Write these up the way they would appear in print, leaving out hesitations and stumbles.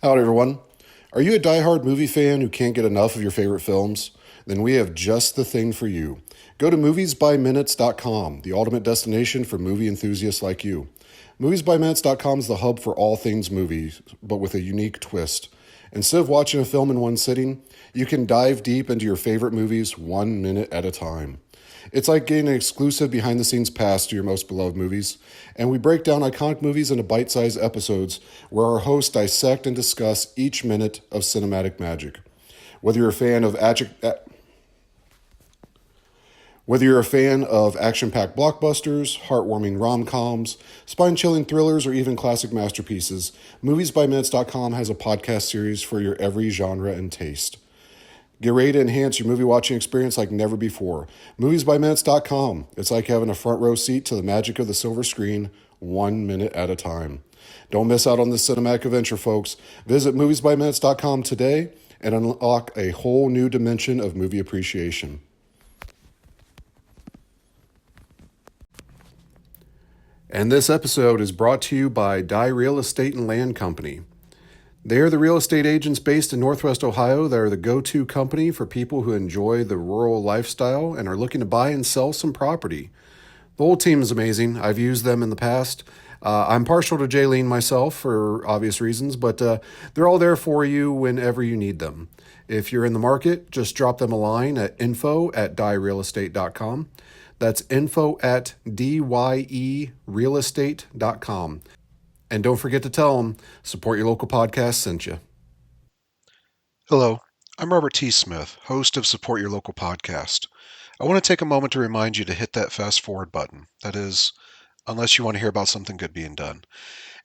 Howdy, everyone. Are you a diehard movie fan who can't get enough of your favorite films? Then we have just the thing for you. Go to moviesbyminutes.com, the ultimate destination for movie enthusiasts like you. Moviesbyminutes.com is the hub for all things movies, but with a unique twist. Instead of watching a film in one sitting, you can dive deep into your favorite movies 1 minute at a time. It's like getting an exclusive behind the scenes pass to your most beloved movies, and we break down iconic movies into bite sized episodes where our hosts dissect and discuss each minute of cinematic magic. Whether you're a fan of action-packed blockbusters, heartwarming rom-coms, spine-chilling thrillers, or even classic masterpieces, moviesbyminutes.com has a podcast series for your every genre and taste. Get ready to enhance your movie watching experience like never before. Moviesbyminutes.com. It's like having a front row seat to the magic of the silver screen, 1 minute at a time. Don't miss out on this cinematic adventure, folks. Visit moviesbyminutes.com today and unlock a whole new dimension of movie appreciation. And this episode is brought to you by Dye Real Estate and Land Company. They are the real estate agents based in Northwest Ohio that are the go-to company for people who enjoy the rural lifestyle and are looking to buy and sell some property. The whole team is amazing. I've used them in the past. I'm partial to Jaylene myself for obvious reasons, but they're all there for you whenever you need them. If you're in the market, just drop them a line at info@dyerealestate.com. That's info@dyerealestate.com. And don't forget to tell them Support Your Local Podcast sent you. Hello, I'm Robert T. Smith, host of Support Your Local Podcast. I want to take a moment to remind you to hit that fast forward button. That is, unless you want to hear about something good being done.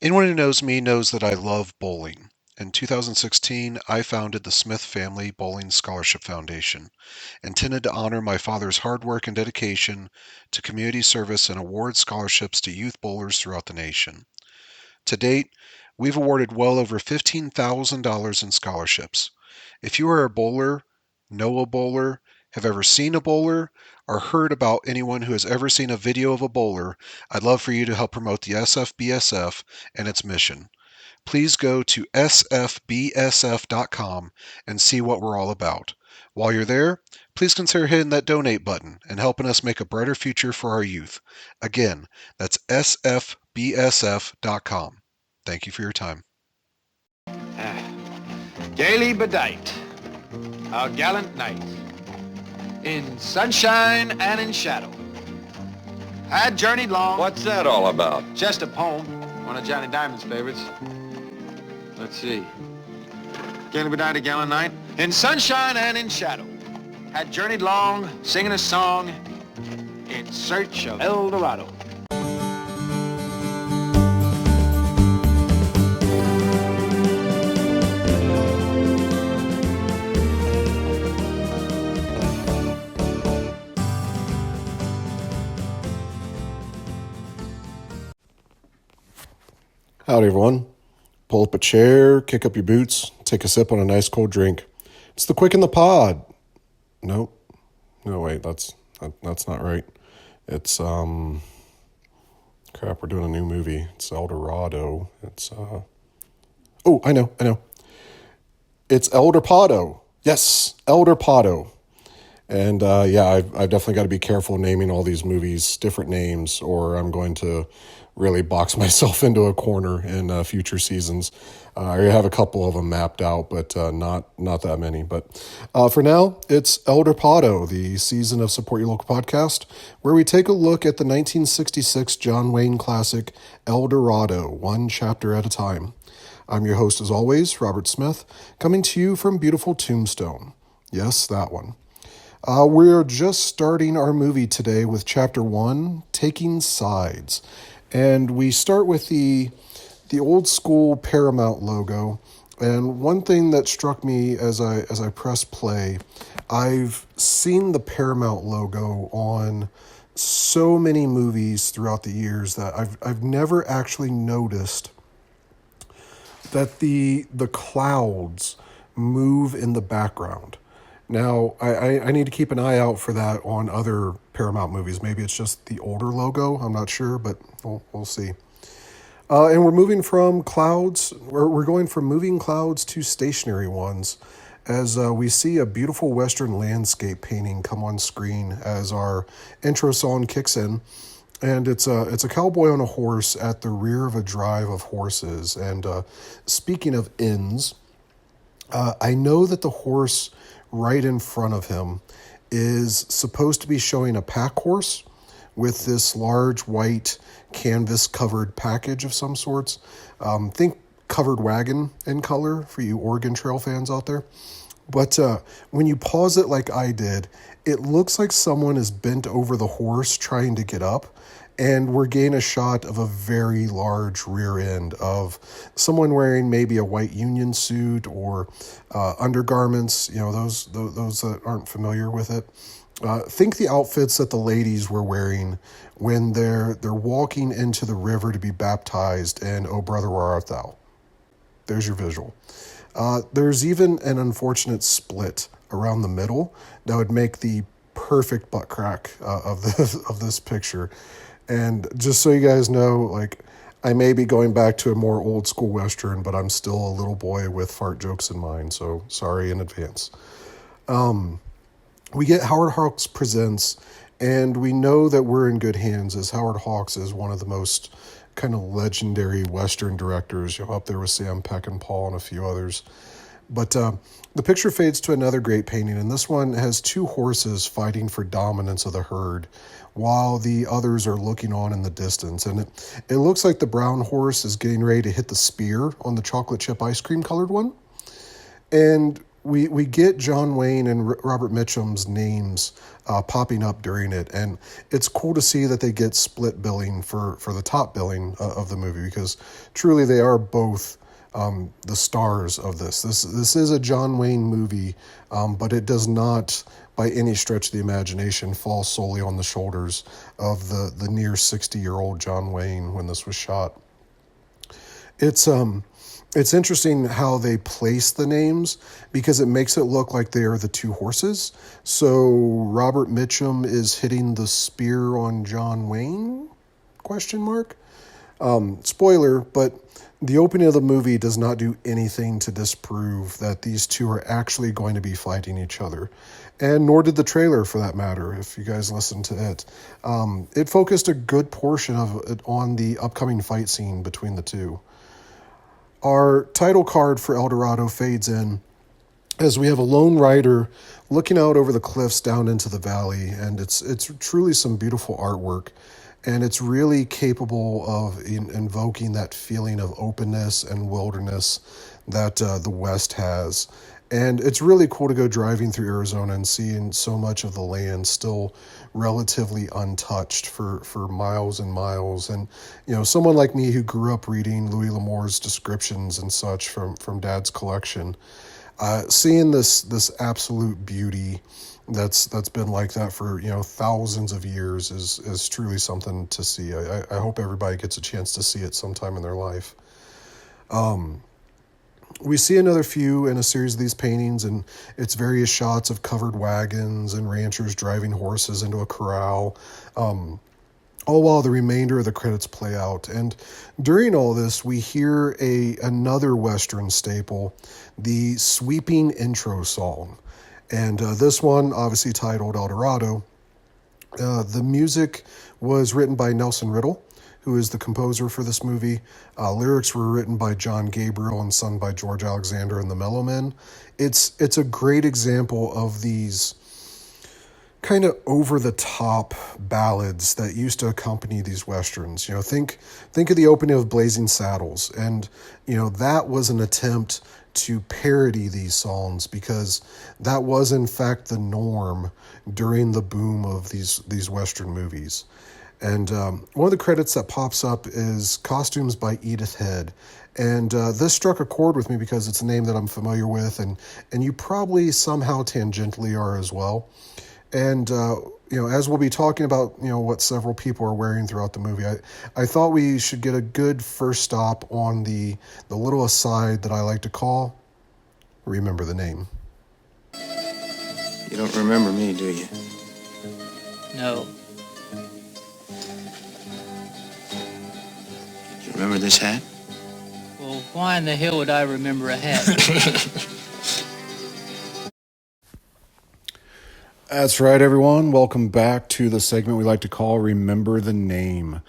Anyone who knows me knows that I love bowling. In 2016, I founded the Smith Family Bowling Scholarship Foundation, intended to honor my father's hard work and dedication to community service and award scholarships to youth bowlers throughout the nation. To date, we've awarded well over $15,000 in scholarships. If you are a bowler, know a bowler, have ever seen a bowler, or heard about anyone who has ever seen a video of a bowler, I'd love for you to help promote the SFBSF and its mission. Please go to sfbsf.com and see what we're all about. While you're there, please consider hitting that donate button and helping us make a brighter future for our youth. Again, that's sfbsf.com. Thank you for your time. Gaily bedight, a gallant knight, in sunshine and in shadow, had journeyed long. What's that all about? Just a poem, one of Johnny Diamond's favorites. Let's see. Gaily bedight, a gallant knight, in sunshine and in shadow, had journeyed long, singing a song, in search of El Dorado. Howdy, everyone. Pull up a chair, kick up your boots, take a sip on a nice cold drink. It's the Quick in the Pod. Nope. No, wait, that's not right. It's, crap, we're doing a new movie. It's El Dorado. It's, I know. It's El Dorado. Yes, El Dorado. And, I've definitely got to be careful naming all these movies different names, or I'm going to really box myself into a corner in future seasons. I have a couple of them mapped out, but not that many. But for now, it's El Dorado, the season of Support Your Local Podcast, where we take a look at the 1966 John Wayne classic El Dorado, one chapter at a time. I'm your host, as always, Robert Smith, coming to you from beautiful Tombstone. Yes, that one. We're just starting our movie today with Chapter 1, Taking Sides. And we start with the old school Paramount logo. And one thing that struck me as I press play, I've seen the Paramount logo on so many movies throughout the years that I've never actually noticed that the clouds move in the background. Now, I need to keep an eye out for that on other Paramount movies. Maybe it's just the older logo. I'm not sure, but we'll see. And we're moving from clouds, we're going from moving clouds to stationary ones as we see a beautiful Western landscape painting come on screen as our intro song kicks in. And it's a cowboy on a horse at the rear of a drive of horses. And speaking of inns, I know that the horse right in front of him is supposed to be showing a pack horse with this large white canvas covered package of some sorts. Think covered wagon in color for you Oregon Trail fans out there. But when you pause it like I did, it looks like someone is bent over the horse trying to get up. And we're getting a shot of a very large rear end of someone wearing maybe a white union suit or undergarments. You know, those that aren't familiar with it. Think the outfits that the ladies were wearing when they're walking into the river to be baptized in "O Brother, Where Art Thou?" There's your visual. There's even an unfortunate split around the middle that would make the perfect butt crack of this picture. And just so you guys know, like, I may be going back to a more old school Western, but I'm still a little boy with fart jokes in mind, so sorry in advance. We get Howard Hawks Presents, and we know that we're in good hands as Howard Hawks is one of the most kind of legendary Western directors, you know, up there with Sam Peckinpah and a few others. But the picture fades to another great painting, and this one has two horses fighting for dominance of the herd while the others are looking on in the distance. And it looks like the brown horse is getting ready to hit the spear on the chocolate chip ice cream colored one. And we get John Wayne and Robert Mitchum's names popping up during it. And it's cool to see that they get split billing for the top billing of the movie, because truly they are both the stars of this. This is a John Wayne movie, but it does not, by any stretch of the imagination, fall solely on the shoulders of the near 60-year-old John Wayne when this was shot. It's interesting how they place the names because it makes it look like they are the two horses. So Robert Mitchum is hitting the spear on John Wayne? Question mark. Spoiler, but the opening of the movie does not do anything to disprove that these two are actually going to be fighting each other. And nor did the trailer, for that matter, if you guys listened to it. It focused a good portion of it on the upcoming fight scene between the two. Our title card for El Dorado fades in as we have a lone rider looking out over the cliffs down into the valley, and it's truly some beautiful artwork. And it's really capable of invoking that feeling of openness and wilderness that the West has. And it's really cool to go driving through Arizona and seeing so much of the land still relatively untouched for miles and miles. And, you know, someone like me who grew up reading Louis L'Amour's descriptions and such from Dad's collection, seeing this absolute beauty that's been like that for, you know, thousands of years is truly something to see. I hope everybody gets a chance to see it sometime in their life. We see another few in a series of these paintings, and it's various shots of covered wagons and ranchers driving horses into a corral, all while the remainder of the credits play out. And during all this, we hear another Western staple, the sweeping intro song. And this one, obviously titled El Dorado. The music was written by Nelson Riddle, who is the composer for this movie. Lyrics were written by John Gabriel and sung by George Alexander and the Mellow Men. It's a great example of these kind of over-the-top ballads that used to accompany these Westerns. You know, think of the opening of Blazing Saddles, and, you know, that was an attempt to parody these songs because that was, in fact, the norm during the boom of these Western movies. And one of the credits that pops up is Costumes by Edith Head. And this struck a chord with me because it's a name that I'm familiar with, and you probably somehow tangentially are as well. And, you know, as we'll be talking about, you know, what several people are wearing throughout the movie, I thought we should get a good first stop on the little aside that I like to call Remember the Name. You don't remember me, do you? No. You Remember this hat? Well, why in the hell would I remember a hat? That's right, everyone. Welcome back to the segment we like to call Remember the Name.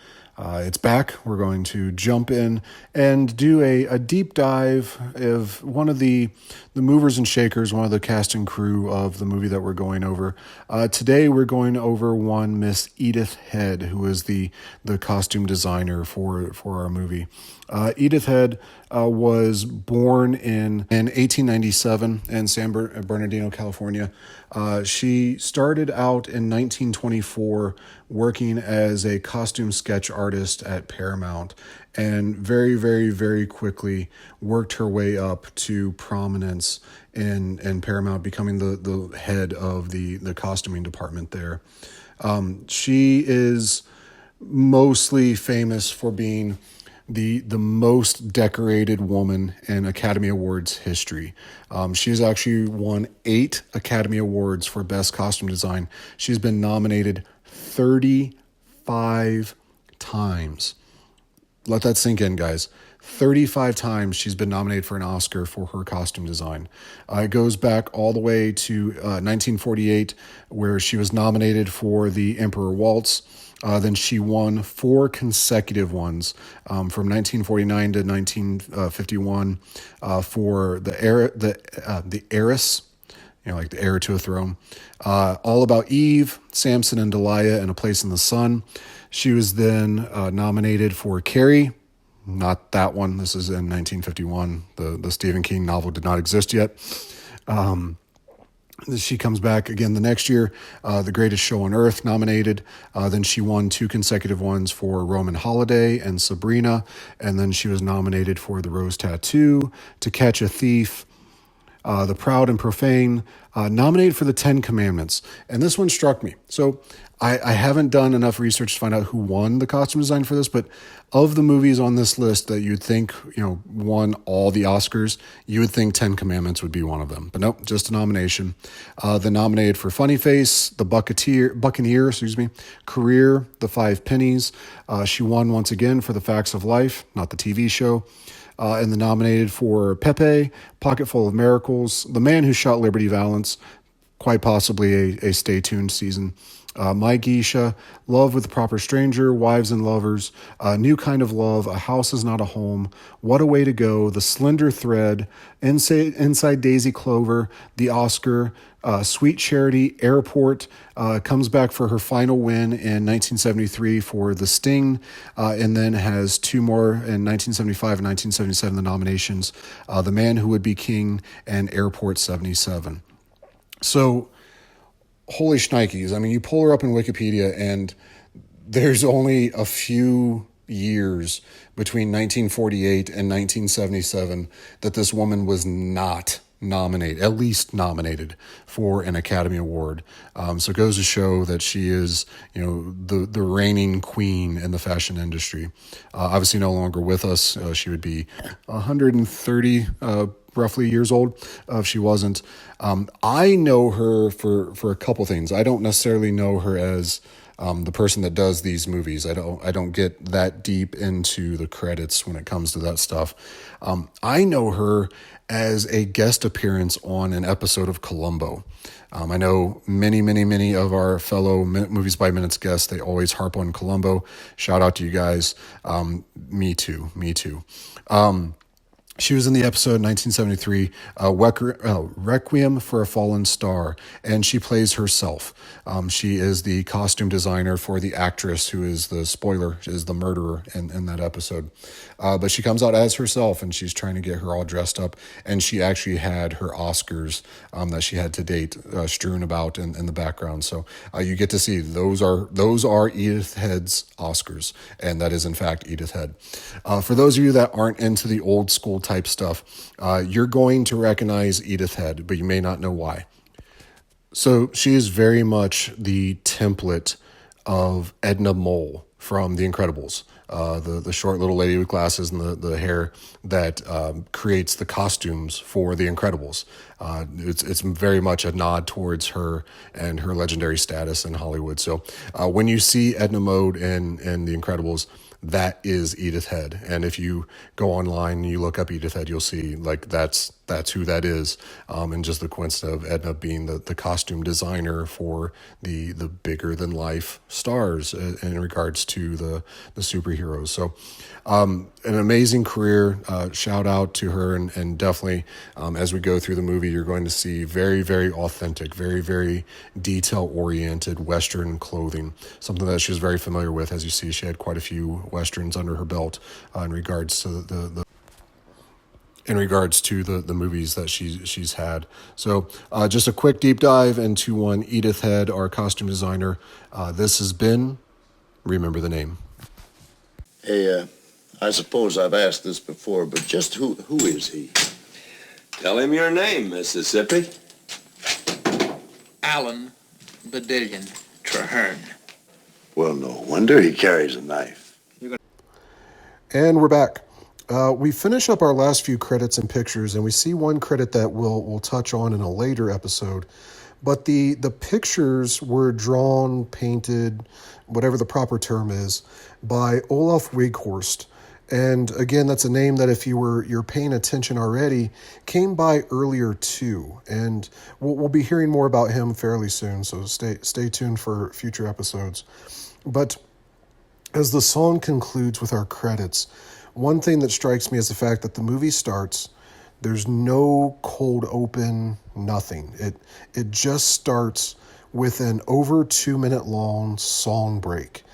It's back. We're going to jump in and do a deep dive of one of the movers and shakers, one of the cast and crew of the movie that we're going over. Today, we're going over one Miss Edith Head, who is the costume designer for our movie. Edith Head was born in 1897 in San Bernardino, California. She started out in 1924 working as a costume sketch artist at Paramount, and very, very, very quickly worked her way up to prominence in Paramount, becoming the head of the costuming department there. She is mostly famous for being the most decorated woman in Academy Awards history. She's actually won 8 Academy Awards for Best Costume Design. She's been nominated 35 times. Let that sink in, guys. 35 times she's been nominated for an Oscar for her costume design. It goes back all the way to 1948, where she was nominated for the Emperor Waltz. Then she won 4 consecutive ones from 1949 to 1951 for the heiress, like the heir to a throne. All About Eve, Samson and Delilah, and A Place in the Sun. She was then nominated for Carrie. Not that one. This is in 1951. The Stephen King novel did not exist yet. She comes back again the next year, The Greatest Show on Earth, nominated. Then she won 2 consecutive ones for Roman Holiday and Sabrina. And then she was nominated for The Rose Tattoo, To Catch a Thief, The Proud and Profane, nominated for The 10 Commandments. And this one struck me. So I haven't done enough research to find out who won the costume design for this, but of the movies on this list that you'd think, won all the Oscars, you would think 10 Commandments would be one of them. But nope, just a nomination. The nominated for Funny Face, The Buccaneer, Career, The Five Pennies. She won once again for The Facts of Life, not the TV show. And the nominated for Pepe, Pocket Full of Miracles, The Man Who Shot Liberty Valance, quite possibly a Stay Tuned season. My Geisha, Love with the Proper Stranger, Wives and Lovers, New Kind of Love, A House is Not a Home, What a Way to Go, The Slender Thread, Inside Daisy Clover, The Oscar, Sweet Charity, Airport, comes back for her final win in 1973 for The Sting, and then has 2 more in 1975 and 1977, the nominations, The Man Who Would Be King and Airport 77. So, holy shnikes. I mean, you pull her up in Wikipedia and there's only a few years between 1948 and 1977 that this woman was not nominated, at least nominated for an Academy Award. So it goes to show that she is, the reigning queen in the fashion industry. Obviously no longer with us. She would be 130 roughly years old if she wasn't. I know her for a couple things. I don't necessarily know her as the person that does these movies. I don't get that deep into the credits when it comes to that stuff. I know her as a guest appearance on an episode of Columbo. I know many of our fellow Movies by Minutes guests, they always harp on Columbo. Shout out to you guys. Me too. She was in the episode 1973, Requiem for a Fallen Star, and she plays herself. She is the costume designer for the actress who is the spoiler, is the murderer in that episode. But she comes out as herself, and she's trying to get her all dressed up, and she actually had her Oscars that she had to date strewn about in the background. So you get to see those are Edith Head's Oscars, and that is in fact Edith Head. For those of you that aren't into the old school type stuff, you're going to recognize Edith Head, but you may not know why. So she is very much the template of Edna Mole from The Incredibles. The short little lady with glasses and the hair that creates the costumes for The Incredibles. It's very much a nod towards her and her legendary status in Hollywood. So when you see Edna Mode in The Incredibles, that is Edith Head. And if you go online and you look up Edith Head, you'll see like that's who that is. And just the coincidence of Edna being the costume designer for the bigger than life stars in regards to the superheroes. So an amazing career. Shout out to her, and definitely as we go through the movie, you're going to see very, very authentic, very, very detail-oriented Western clothing, something that she was very familiar with. As you see, she had quite a few Westerns under her belt in regards to the movies that she's had. So just a quick deep dive into one Edith Head, our costume designer. This has been Remember the Name. Hey, I suppose I've asked this before, but just who is he? Tell him your name, Mississippi. Alan Badillion Traherne. Well, no wonder he carries a knife. And we're back. We finish up our last few credits and pictures, and we see one credit that we'll touch on in a later episode. But the pictures were drawn, painted, whatever the proper term is, by Olaf Weghorst. And again, that's a name that if you're paying attention already, came by earlier too. And we'll be hearing more about him fairly soon, so stay tuned for future episodes. But as the song concludes with our credits, one thing that strikes me is the fact that the movie starts, there's no cold open, nothing. It just starts with an over 2 minute long song break.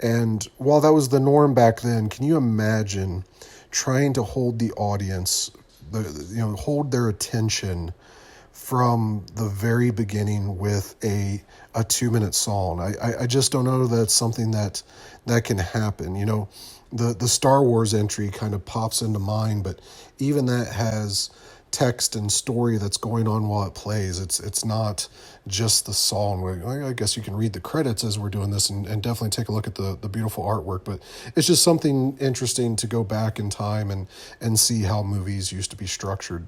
And while that was the norm back then, can you imagine trying to hold the audience, hold their attention from the very beginning with a 2 minute song? I just don't know that it's something that can happen. The Star Wars entry kind of pops into mind, but even that has text and story that's going on while it plays. It's not just the song. I guess you can read the credits as we're doing this and definitely take a look at the beautiful artwork, but it's just something interesting to go back in time and see how movies used to be structured.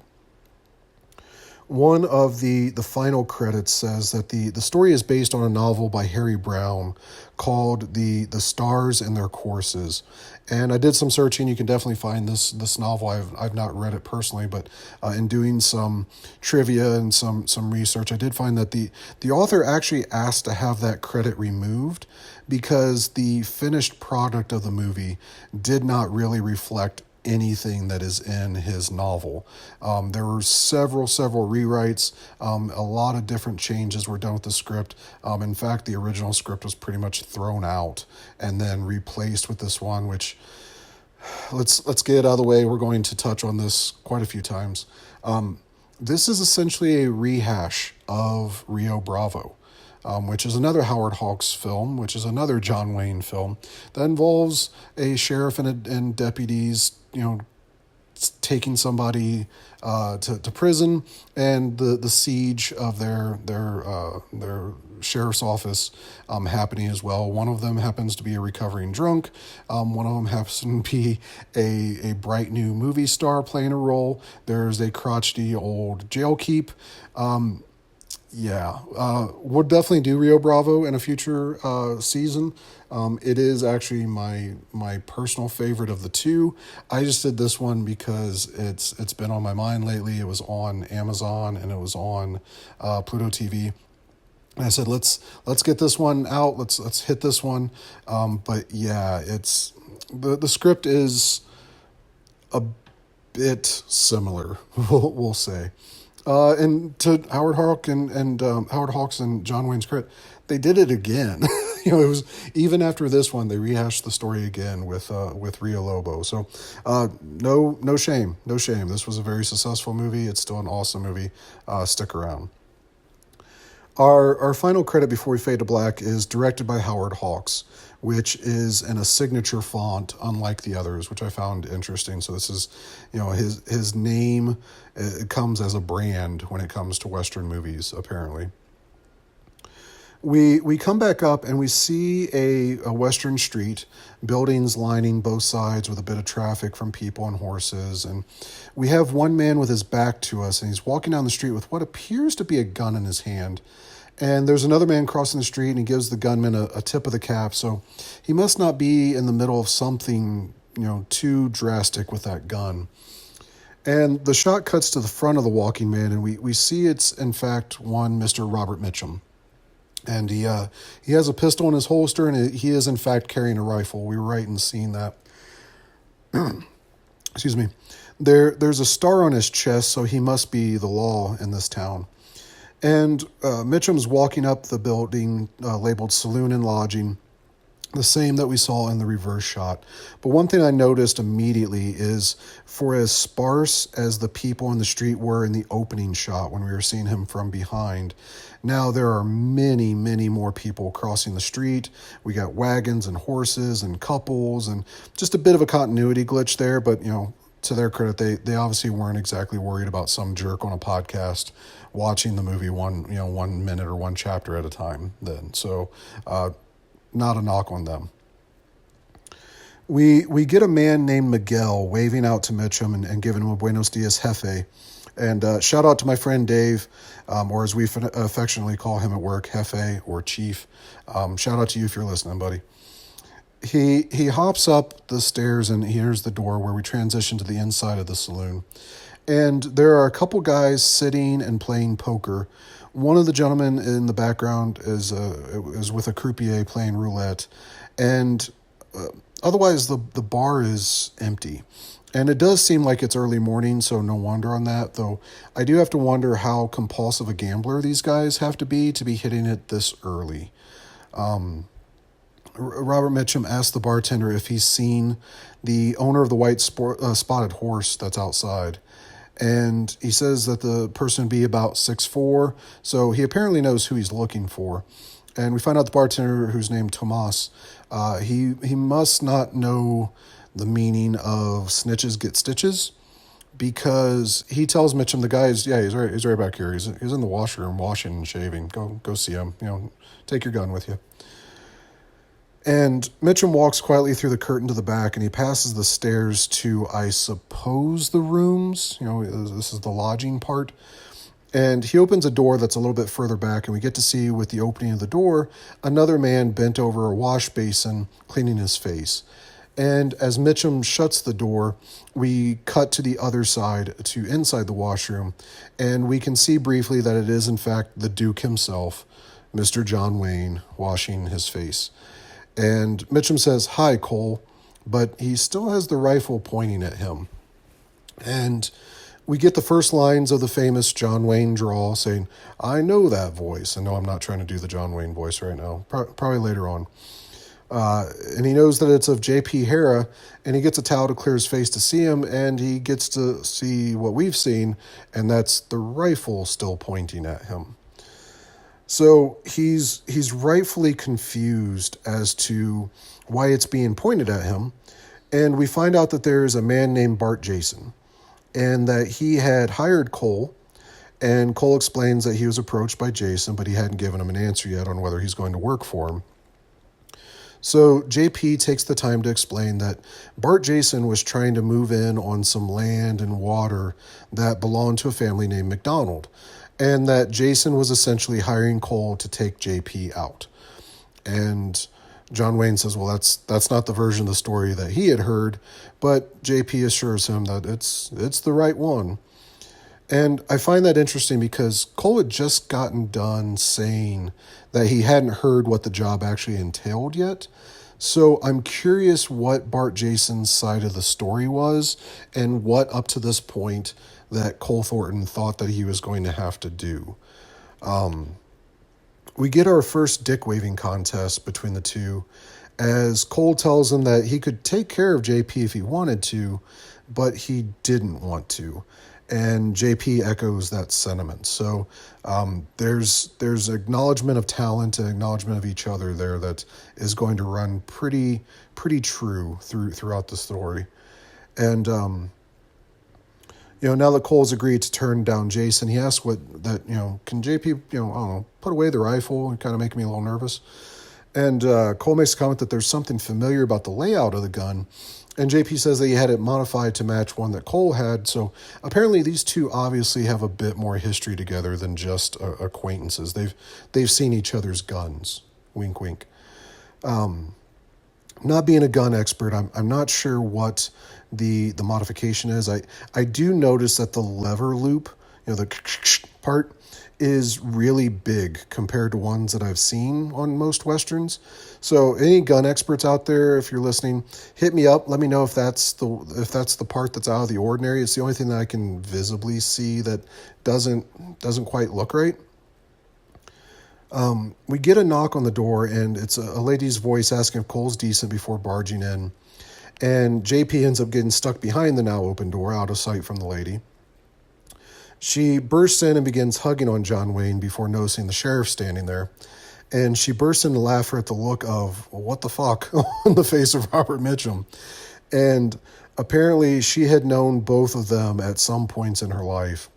One of the final credits says that the story is based on a novel by Harry Brown called The Stars and Their Courses. And I did some searching. You can definitely find this novel. I've not read it personally, but in doing some trivia and some research, I did find that the author actually asked to have that credit removed because the finished product of the movie did not really reflect anything that is in his novel. There were several rewrites. A lot of different changes were done with the script. In fact, the original script was pretty much thrown out and then replaced with this one, which let's get it out of the way. We're going to touch on this quite a few times. This is essentially a rehash of Rio Bravo, which is another Howard Hawks film, which is another John Wayne film that involves a sheriff and deputies, taking somebody to prison, and the siege of their sheriff's office happening as well. One of them happens to be a recovering drunk. One of them happens to be a bright new movie star playing a role. There's a crotchety old jail keep. We'll definitely do Rio Bravo in a future season. It is actually my personal favorite of the two. I just did this one because it's been on my mind lately. It was on Amazon and it was on Pluto TV. And I said, let's get this one out. Let's hit this one. But yeah, it's the script is a bit similar, we'll say. And to Howard Hawks and John Wayne's credit, they did it again. It was even after this one, they rehashed the story again with Rio Lobo. So, no shame. This was a very successful movie. It's still an awesome movie. Stick around. Our final credit before we fade to black is directed by Howard Hawks, which is in a signature font, unlike the others, which I found interesting. So this is, his name, it comes as a brand when it comes to Western movies, apparently. We come back up and we see a Western street, buildings lining both sides with a bit of traffic from people and horses. And we have one man with his back to us, and he's walking down the street with what appears to be a gun in his hand. And there's another man crossing the street, and he gives the gunman a tip of the cap. So he must not be in the middle of something, too drastic with that gun. And the shot cuts to the front of the walking man, and we see it's, in fact, one Mr. Robert Mitchum. And he has a pistol in his holster, and he is, in fact, carrying a rifle. We were right in seeing that. Excuse me. There's a star on his chest, so he must be the law in this town. And Mitchum's walking up the building labeled Saloon and Lodging, the same that we saw in the reverse shot. But one thing I noticed immediately is, for as sparse as the people in the street were in the opening shot when we were seeing him from behind, now there are many, many more people crossing the street. We got wagons and horses and couples, and just a bit of a continuity glitch there, but to their credit, they obviously weren't exactly worried about some jerk on a podcast watching the movie 1 minute or one chapter at a time then. So not a knock on them. We get a man named Miguel waving out to Mitchum and giving him a Buenos Dias Jefe. And shout out to my friend Dave, or as we affectionately call him at work, Jefe or Chief. Shout out to you if you're listening, buddy. He hops up the stairs, and here's the door where we transition to the inside of the saloon. And there are a couple guys sitting and playing poker. One of the gentlemen in the background is with a croupier playing roulette. And otherwise, the bar is empty. And it does seem like it's early morning, so no wonder on that, though I do have to wonder how compulsive a gambler these guys have to be hitting it this early. Robert Mitchum asked the bartender if he's seen the owner of the white spotted horse that's outside. And he says that the person would be about 6'4", so he apparently knows who he's looking for. And we find out the bartender, who's named Tomas, he must not know the meaning of snitches get stitches, because he tells Mitchum the guy he's right back here. He's in the washroom washing and shaving. Go see him. Take your gun with you. And Mitchum walks quietly through the curtain to the back, and he passes the stairs to, I suppose, the rooms. This is the lodging part. And he opens a door that's a little bit further back, and we get to see, with the opening of the door, another man bent over a wash basin cleaning his face. And as Mitchum shuts the door, we cut to the other side, to inside the washroom, and we can see briefly that it is, in fact, the Duke himself, Mr. John Wayne, washing his face. And Mitchum says, "Hi, Cole," but he still has the rifle pointing at him. And we get the first lines of the famous John Wayne drawl saying, "I know that voice." And no, I'm not trying to do the John Wayne voice right now, probably later on. And he knows that it's of J.P. Hara, and he gets a towel to clear his face to see him, and he gets to see what we've seen, and that's the rifle still pointing at him. So he's rightfully confused as to why it's being pointed at him, and we find out that there's a man named Bart Jason, and that he had hired Cole, and Cole explains that he was approached by Jason, but he hadn't given him an answer yet on whether he's going to work for him. So JP takes the time to explain that Bart Jason was trying to move in on some land and water that belonged to a family named McDonald, and that Jason was essentially hiring Cole to take JP out. And John Wayne says, well, that's not the version of the story that he had heard, but JP assures him that it's the right one. And I find that interesting because Cole had just gotten done saying that he hadn't heard what the job actually entailed yet. So I'm curious what Bart Jason's side of the story was, and what up to this point that Cole Thornton thought that he was going to have to do. We get our first dick waving contest between the two, as Cole tells him that he could take care of JP if he wanted to, but he didn't want to. And JP echoes that sentiment. So there's acknowledgement of talent and acknowledgement of each other there that is going to run pretty true throughout the story. And now that Cole's agreed to turn down Jason, he asks can JP, I don't know, put away the rifle and kind of make me a little nervous. And Cole makes a comment that there's something familiar about the layout of the gun. And JP says that he had it modified to match one that Cole had. So apparently these two obviously have a bit more history together than just acquaintances. They've seen each other's guns. Wink, wink. Not being a gun expert, I'm not sure what the modification is. I do notice that the lever loop, the part, is really big compared to ones that I've seen on most Westerns. So any gun experts out there, if you're listening, hit me up. Let me know if that's the part that's out of the ordinary. It's the only thing that I can visibly see that doesn't quite look right. We get a knock on the door, and it's a lady's voice asking if Cole's decent before barging in. And JP ends up getting stuck behind the now open door, out of sight from the lady. She bursts in and begins hugging on John Wayne before noticing the sheriff standing there. And she bursts into laughter at the look of, what the fuck, on the face of Robert Mitchum. And apparently she had known both of them at some points in her life.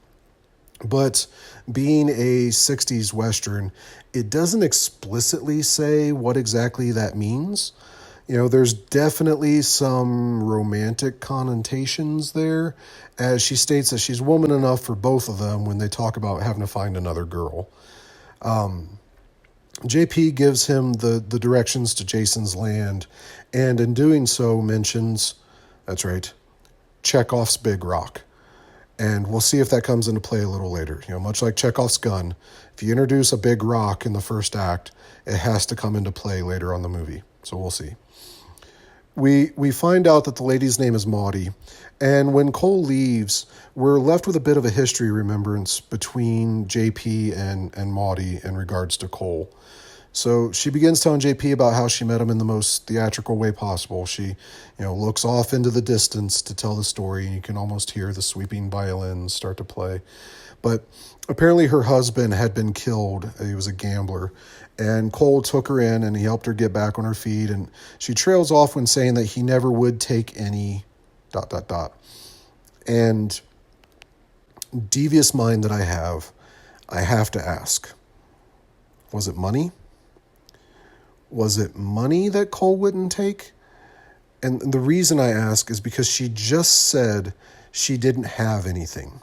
But being a 60s Western, it doesn't explicitly say what exactly that means. There's definitely some romantic connotations there, as she states that she's woman enough for both of them when they talk about having to find another girl. JP gives him the directions to Jason's land, and in doing so mentions, that's right, Chekhov's Big Rock. And we'll see if that comes into play a little later. Much like Chekhov's gun, if you introduce a big rock in the first act, it has to come into play later on the movie. So we'll see. We find out that the lady's name is Maudie, and when Cole leaves, we're left with a bit of a history remembrance between JP and Maudie in regards to Cole. So she begins telling JP about how she met him in the most theatrical way possible. She, looks off into the distance to tell the story, and you can almost hear the sweeping violins start to play. But apparently her husband had been killed. He was a gambler. And Cole took her in, and he helped her get back on her feet. And she trails off when saying that he never would take any ... And devious mind that I have to ask, was it money? Was it money that Cole wouldn't take? And the reason I ask is because she just said she didn't have anything,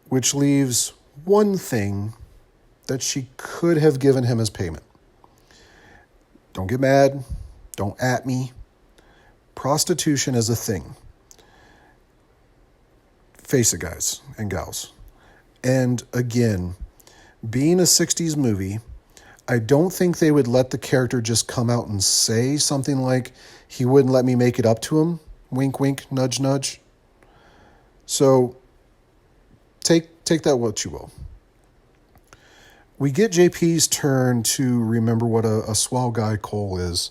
which leaves one thing that she could have given him as payment. Don't get mad. Don't at me. Prostitution is a thing. Face it, guys and gals. And again, being a 60s movie, I don't think they would let the character just come out and say something like, he wouldn't let me make it up to him. Wink, wink, nudge, nudge. So take that what you will. We get JP's turn to remember what a swell guy Cole is.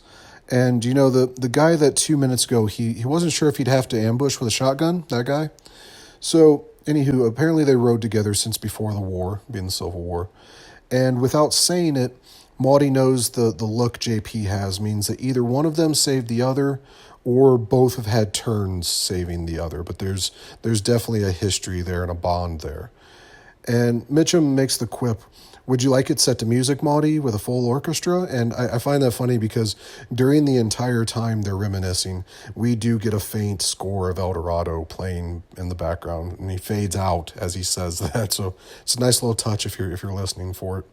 And, the guy that 2 minutes ago, he wasn't sure if he'd have to ambush with a shotgun, that guy. So, anywho, apparently they rode together since before the war, being the Civil War. And without saying it, Maudie knows the look JP has means that either one of them saved the other, or both have had turns saving the other. But there's definitely a history there and a bond there. And Mitchum makes the quip, would you like it set to music, Maudie, with a full orchestra? And I find that funny because during the entire time they're reminiscing, we do get a faint score of El Dorado playing in the background, and he fades out as he says that. So it's a nice little touch if you're listening for it.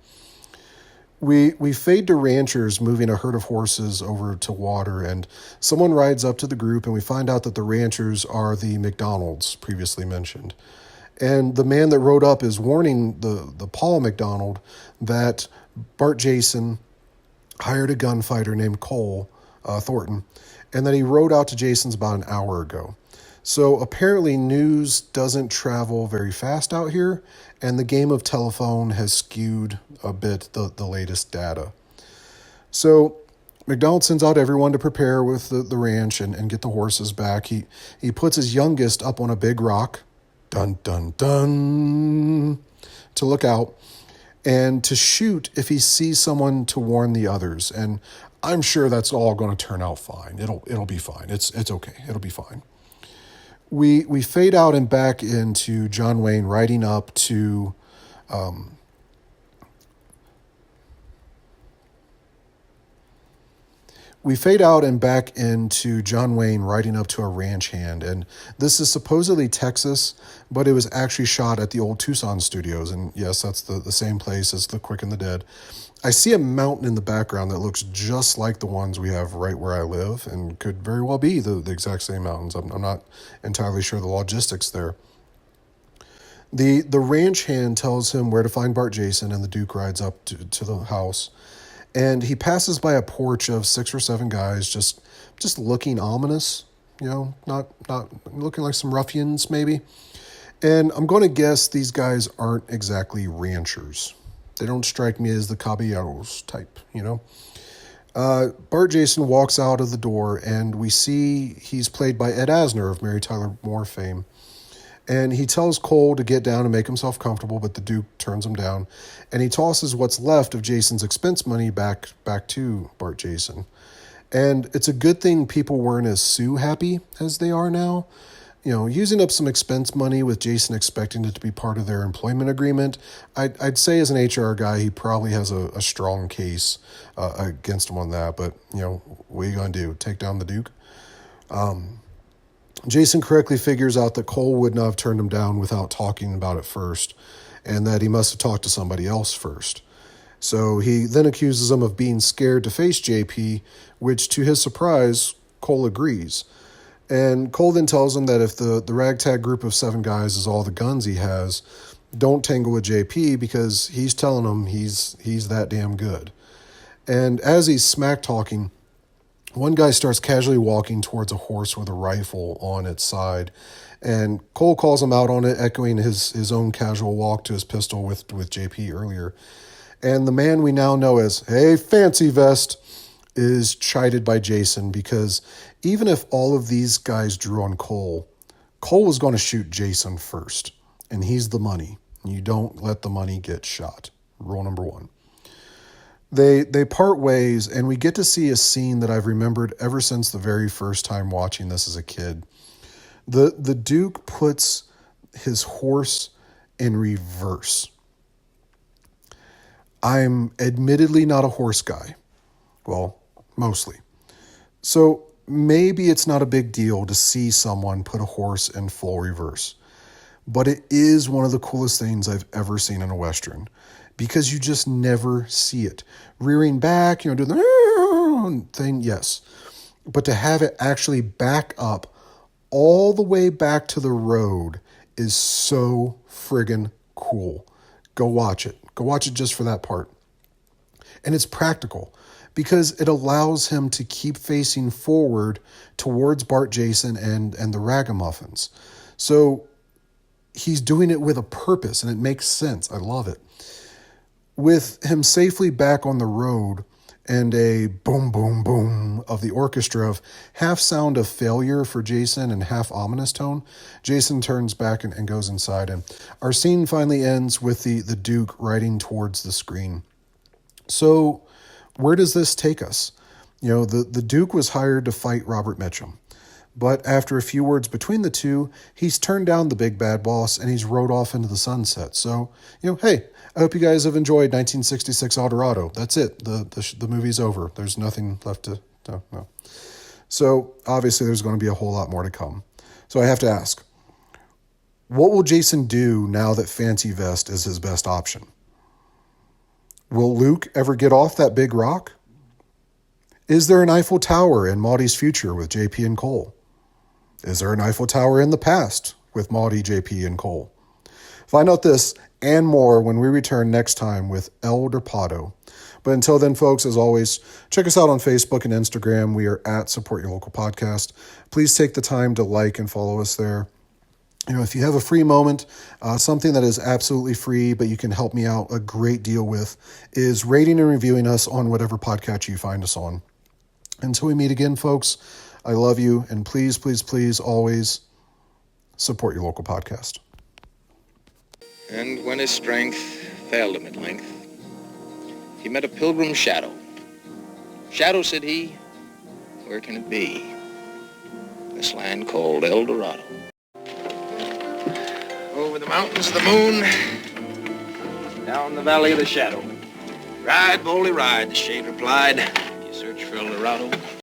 We fade to ranchers moving a herd of horses over to water, and someone rides up to the group, and we find out that the ranchers are the McDonalds previously mentioned. And the man that rode up is warning the Paul McDonald that Bart Jason hired a gunfighter named Cole Thornton, and that he rode out to Jason's about an hour ago. So apparently news doesn't travel very fast out here, and the game of telephone has skewed a bit the latest data. So McDonald sends out everyone to prepare with the ranch and get the horses back. He puts his youngest up on a big rock, dun, dun, dun, to look out and to shoot if he sees someone to warn the others. And I'm sure that's all going to turn out fine. It'll be fine. It's okay. It'll be fine. We fade out and back into John Wayne riding up to We fade out and back into John Wayne riding up to a ranch hand, and this is supposedly Texas, but it was actually shot at the old Tucson studios, and yes, that's the same place as The Quick and the Dead. I see a mountain in the background that looks just like the ones we have right where I live, and could very well be the exact same mountains. I'm not entirely sure the logistics there. The ranch hand tells him where to find Bart Jason, and the Duke rides up to the house. And he passes by a porch of 6 or 7 guys just looking ominous, not looking like some ruffians maybe. And I'm going to guess these guys aren't exactly ranchers. They don't strike me as the caballeros type, Bart Jason walks out of the door, and we see he's played by Ed Asner of Mary Tyler Moore fame. And he tells Cole to get down and make himself comfortable, but the Duke turns him down. And he tosses what's left of Jason's expense money back to Bart Jason. And it's a good thing people weren't as sue happy as they are now. Using up some expense money with Jason expecting it to be part of their employment agreement, I'd say as an HR guy, he probably has a strong case against him on that. But, what are you going to do? Take down the Duke? Jason correctly figures out that Cole would not have turned him down without talking about it first, and that he must have talked to somebody else first. So he then accuses him of being scared to face JP, which, to his surprise, Cole agrees. And Cole then tells him that if the ragtag group of 7 guys is all the guns he has, don't tangle with JP, because he's telling him he's that damn good. And as he's smack-talking, one guy starts casually walking towards a horse with a rifle on its side, and Cole calls him out on it, echoing his own casual walk to his pistol with JP earlier. And the man we now know as, "Hey, Fancy Vest," is chided by Jason, because even if all of these guys drew on Cole was going to shoot Jason first, and he's the money. You don't let the money get shot. Rule number 1. They part ways, and we get to see a scene that I've remembered ever since the very first time watching this as a kid. The Duke puts his horse in reverse. I'm admittedly not a horse guy. Well, mostly. So maybe it's not a big deal to see someone put a horse in full reverse. But it is one of the coolest things I've ever seen in a Western, because you just never see it. Rearing back, doing the thing, yes. But to have it actually back up all the way back to the road is so friggin' cool. Go watch it. Go watch it just for that part. And it's practical, because it allows him to keep facing forward towards Bart Jason and the Ragamuffins. So he's doing it with a purpose, and it makes sense. I love it. With him safely back on the road and a boom, boom, boom of the orchestra of half sound of failure for Jason and half ominous tone, Jason turns back and goes inside. And our scene finally ends with the Duke riding towards the screen. So where does this take us? The Duke was hired to fight Robert Mitchum. But after a few words between the two, he's turned down the big bad boss, and he's rode off into the sunset. So, hey, I hope you guys have enjoyed 1966 Dorado. That's it. The movie's over. There's nothing left to... No. So, obviously, there's going to be a whole lot more to come. So I have to ask, what will Jason do now that Fancy Vest is his best option? Will Luke ever get off that big rock? Is there an Eiffel Tower in Maudie's future with JP and Cole? Is there an Eiffel Tower in the past with Maudie, JP, and Cole? Find out this and more when we return next time with El Dorado. But until then, folks, as always, check us out on Facebook and Instagram. We are at Support Your Local Podcast. Please take the time to like and follow us there. If you have a free moment, something that is absolutely free, but you can help me out a great deal with, is rating and reviewing us on whatever podcast you find us on. Until we meet again, folks, I love you, and please, please, please always support your local podcast. And when his strength failed him at length, he met a pilgrim shadow. "Shadow," said he, "where can it be? This land called El Dorado." Over the mountains of the moon, down the valley of the shadow. "Ride, boldly ride," the shade replied. "You search for El Dorado.